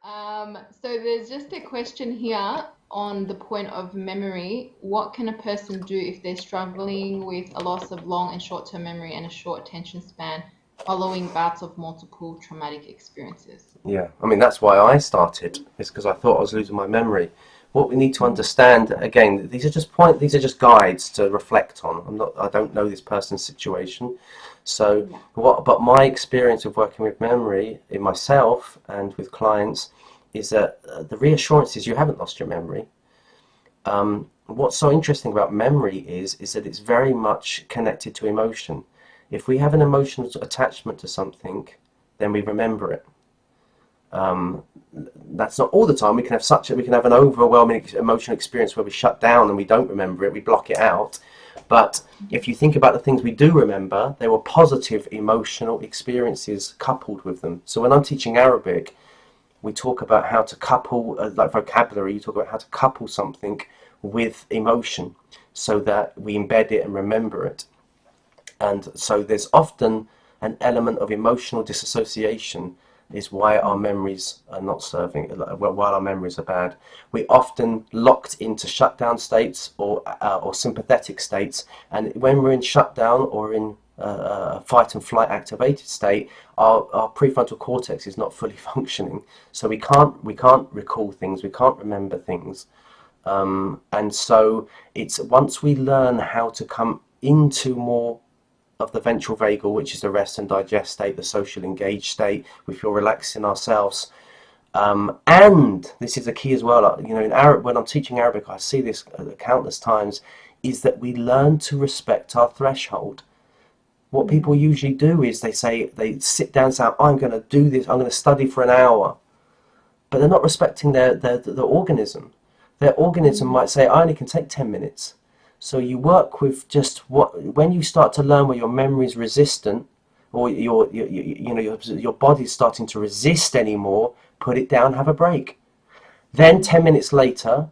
So there's just a question here on the point of memory. What can a person do if they're struggling with a loss of long and short-term memory and a short attention span following bouts of multiple traumatic experiences? Yeah, I mean that's why I started. Is because I thought I was losing my memory. What we need to Mm. understand again, these are just guides to reflect on. I don't know this person's situation, so Yeah. but my experience of working with memory in myself and with clients is that the reassurance is you haven't lost your memory. What's so interesting about memory is that it's very much connected to emotion. If we have an emotional attachment to something, then we remember it. Um, that's not all the time. We can have an overwhelming emotional experience where we shut down and we don't remember it, we block it out. But if you think about the things we do remember, there were positive emotional experiences coupled with them. So when I'm teaching Arabic, we talk about how to couple, like vocabulary, you talk about how to couple something with emotion so that we embed it and remember it. And so there's often an element of emotional disassociation is why our memories are not serving, well, while our memories are bad. We often locked into shutdown states or sympathetic states, and when we're in shutdown or in fight and flight activated state, our prefrontal cortex is not fully functioning, so we can't recall things, we can't remember things, and so it's once we learn how to come into more of the ventral vagal, which is the rest and digest state, the social engaged state, we feel relaxed in ourselves. And this is a key as well, you know, in Arab, when I'm teaching Arabic, I see this countless times, is that we learn to respect our threshold. What people Mm. usually do is they sit down and say, I'm going to do this, I'm going to study for an hour, but they're not respecting their organism. Their organism Mm. might say, I only can take 10 minutes. So you work with just when you start to learn where your memory is resistant, or your body's starting to resist anymore, put it down, have a break. Then 10 Mm. minutes later,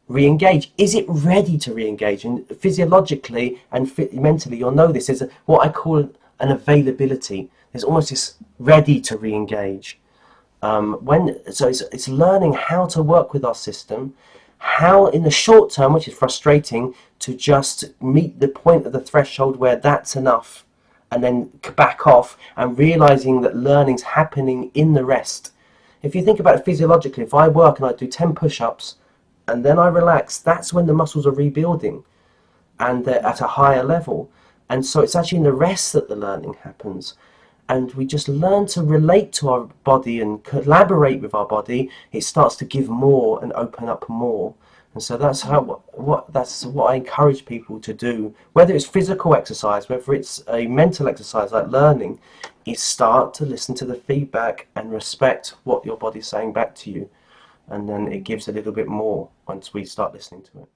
re-engage. Is it ready to re-engage? And physiologically and mentally, you'll know this is what I call an availability. There's almost this ready to re-engage. It's learning how to work with our system, how in the short term, which is frustrating, to just meet the point of the threshold where that's enough, and then back off and realizing that learning's happening in the rest. If you think about it physiologically, if I work and I do 10 push-ups and then I relax, that's when the muscles are rebuilding and they're at a higher level. And so it's actually in the rest that the learning happens. And we just learn to relate to our body and collaborate with our body. It starts to give more and open up more. And so that's that's what I encourage people to do. Whether it's physical exercise, whether it's a mental exercise like learning, is start to listen to the feedback and respect what your body's saying back to you. And then it gives a little bit more once we start listening to it.